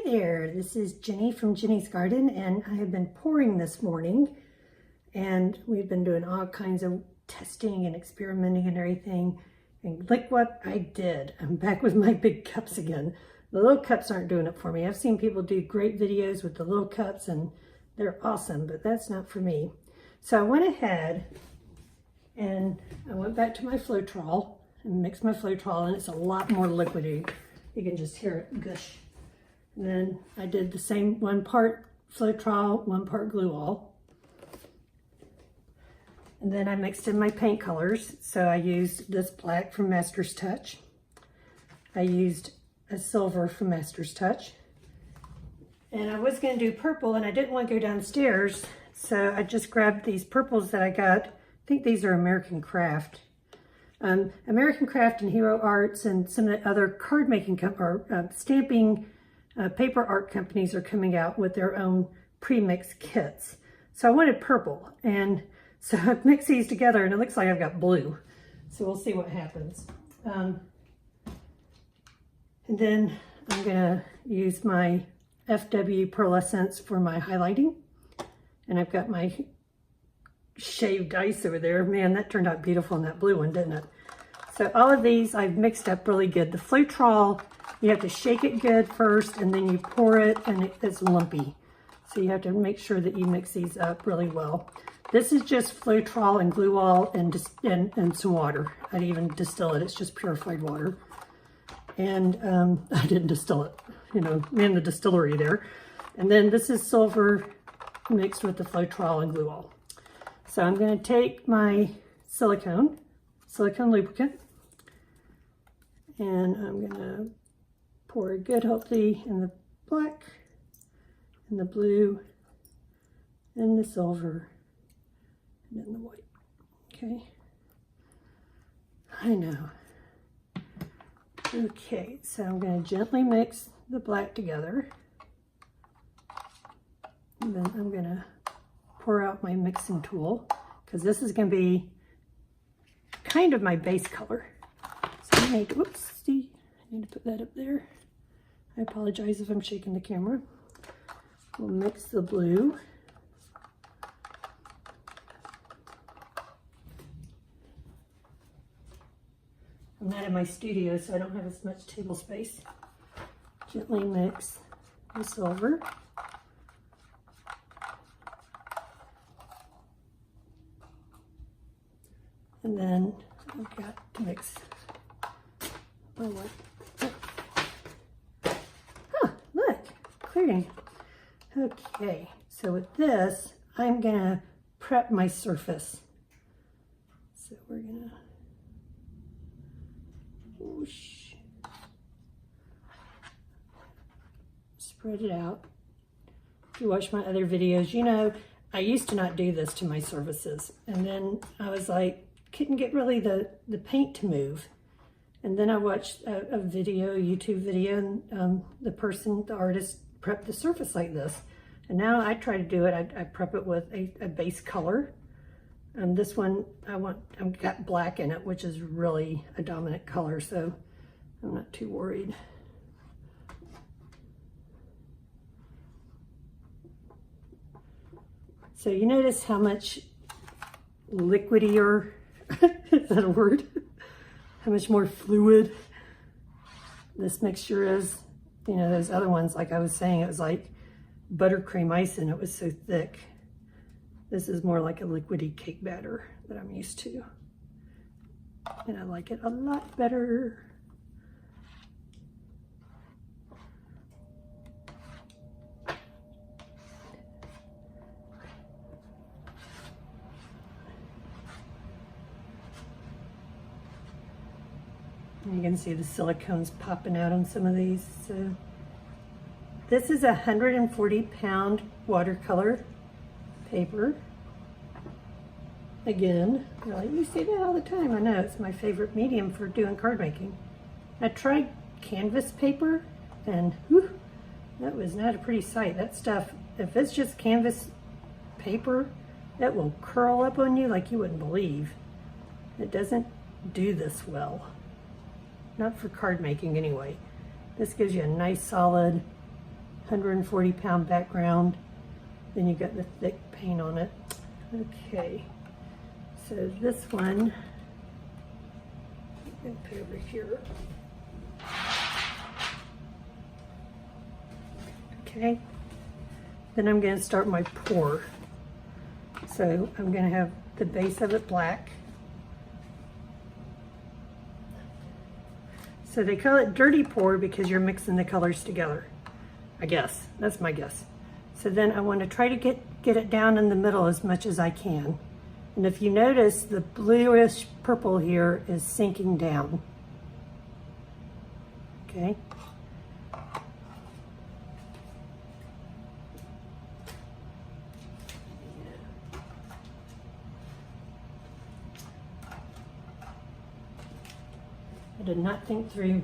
Hi there, this is Jenny from Jenny's Garden, and I have been pouring this morning, and we've been doing all kinds of testing and experimenting and everything, and look what I did. I'm back with my big cups again. The little cups aren't doing it for me. I've seen people do great videos with the little cups and they're awesome, but that's not for me. So I went ahead and I went back to my Floetrol and mixed my Floetrol, and it's a lot more liquidy. You can just hear it gush. And then I did the same, 1 part Floetrol, 1 part glue all. And then I mixed in my paint colors. So I used this black from Master's Touch. I used a silver from Master's Touch. And I was going to do purple, and I didn't want to go downstairs. So I just grabbed these purples that I got. I think these are American Craft. American Craft and Hero Arts and some of the other card making stamping paper art companies are coming out with their own pre-mixed kits. So I wanted purple, and so I mixed these together, and it looks like I've got blue. So we'll see what happens. And then I'm gonna use my FW Pearlescence for my highlighting, and I've got my shaved ice over there. Man, that turned out beautiful in that blue one, didn't it? So all of these I've mixed up really good. The Floetrol, you have to shake it good first, and then you pour it, and it's lumpy. So you have to make sure that you mix these up really well. This is just Floetrol and glue all and some water. I didn't even distill it. It's just purified water. And I didn't distill it, you know, in the distillery there. And then this is silver mixed with the Floetrol and glue all. So I'm going to take my silicone lubricant, and I'm going to pour a good hopefully in the black, in the blue, in the silver, and in the white. Okay. I know. Okay, so I'm going to gently mix the black together, and then I'm going to pour out my mixing tool, because this is going to be kind of my base color. So I need to, whoops, see, I need to put that up there. I apologize if I'm shaking the camera. We'll mix the blue. I'm not in my studio, so I don't have as much table space. Gently mix the silver. And then I've got to mix my white. Look, clearing. Okay, so with this, I'm gonna prep my surface. So we're gonna whoosh, spread it out. If you watch my other videos, you know I used to not do this to my surfaces, and then I was like, couldn't get really the paint to move. And then I watched a video, YouTube video, and the artist prepped the surface like this. And now I try to do it, I prep it with a base color. And this one, I've got black in it, which is really a dominant color, so I'm not too worried. So you notice how much liquidier, is that a word? How much more fluid this mixture is. You know, those other ones, like I was saying, it was like buttercream ice and it was so thick. This is more like a liquidy cake batter that I'm used to. And I like it a lot better. You can see the silicone's popping out on some of these. So this is a 140-pound watercolor paper. Again, you see that all the time. I know, it's my favorite medium for doing card making. I tried canvas paper, and whew, that was not a pretty sight. That stuff, if it's just canvas paper, that will curl up on you like you wouldn't believe. It doesn't do this well. Not for card making anyway. This gives you a nice solid 140-pound background. Then you got the thick paint on it. Okay, so this one, I'm going to put over here. Okay, then I'm going to start my pour. So I'm going to have the base of it black. So they call it dirty pour because you're mixing the colors together. I guess, that's my guess. So then I want to try to get it down in the middle as much as I can. And if you notice, the bluish purple here is sinking down. Okay. I did not think through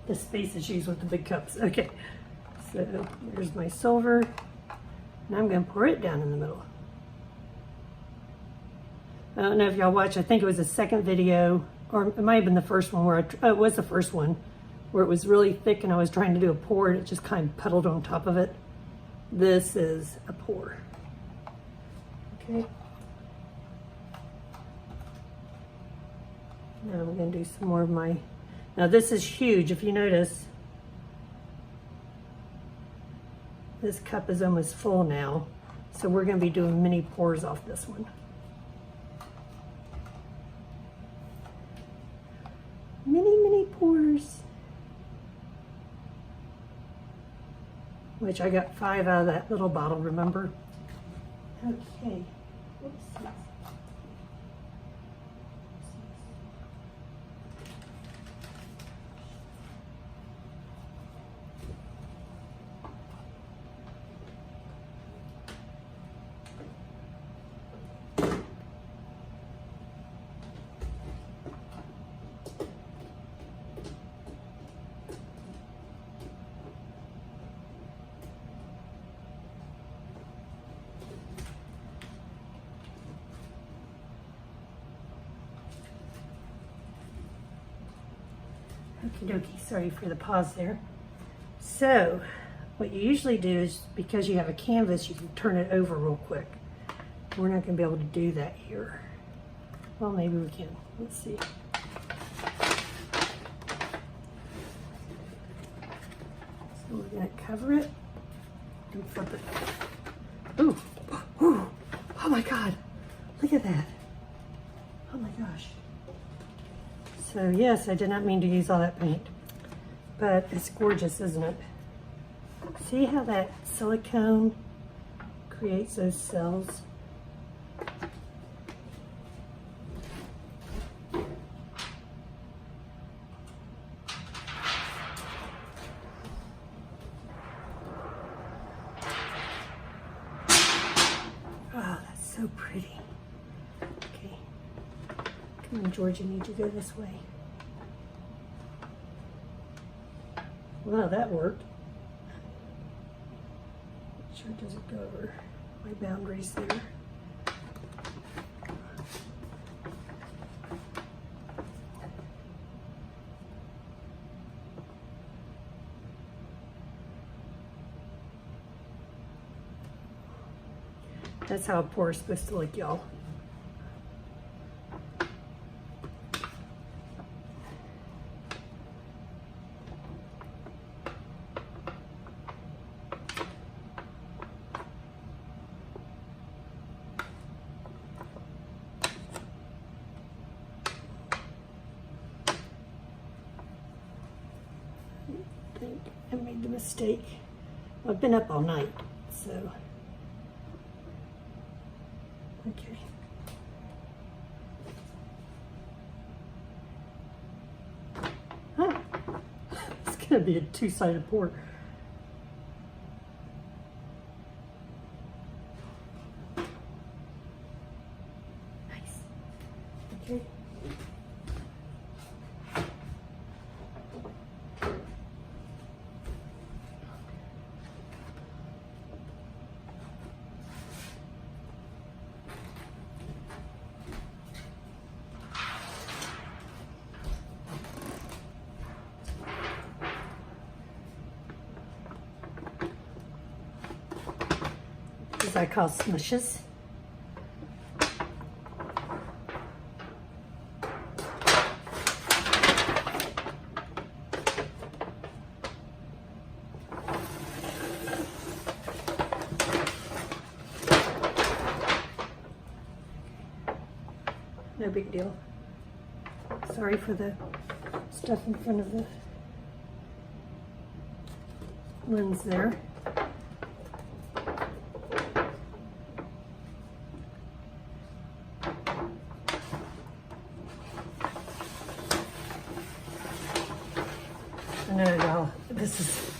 the space issues with the big cups. Okay, so there's my silver, and I'm going to pour it down in the middle. I don't know if y'all watched, I think it was the second video, or it might have been the first one where it was the first one, where it was really thick and I was trying to do a pour and it just kind of puddled on top of it. This is a pour. Okay. Now I'm going to do some more of my, now this is huge. If you notice, this cup is almost full now. So we're going to be doing mini pours off this one. Mini pours. Which I got 5 out of that little bottle, remember? Okay. Whoopsies. Okie dokie, sorry for the pause there. So, what you usually do is, because you have a canvas, you can turn it over real quick. We're not going to be able to do that here. Well, maybe we can. Let's see. So we're going to cover it and flip it. Ooh, ooh, oh my God, look at that. Oh my gosh. So yes, I did not mean to use all that paint, but it's gorgeous, isn't it? See how that silicone creates those cells? Oh, that's so pretty. Okay. Come on, George, you need to go this way. Wow, that worked. Sure it doesn't go over my boundaries there. That's how a pour is supposed to look, y'all. I think I made the mistake. I've been up all night, so okay. Huh. It's gonna be a two-sided pour. Nice. Okay. these I call smushes. No big deal. Sorry for the stuff in front of the lens there. I know, y'all, this is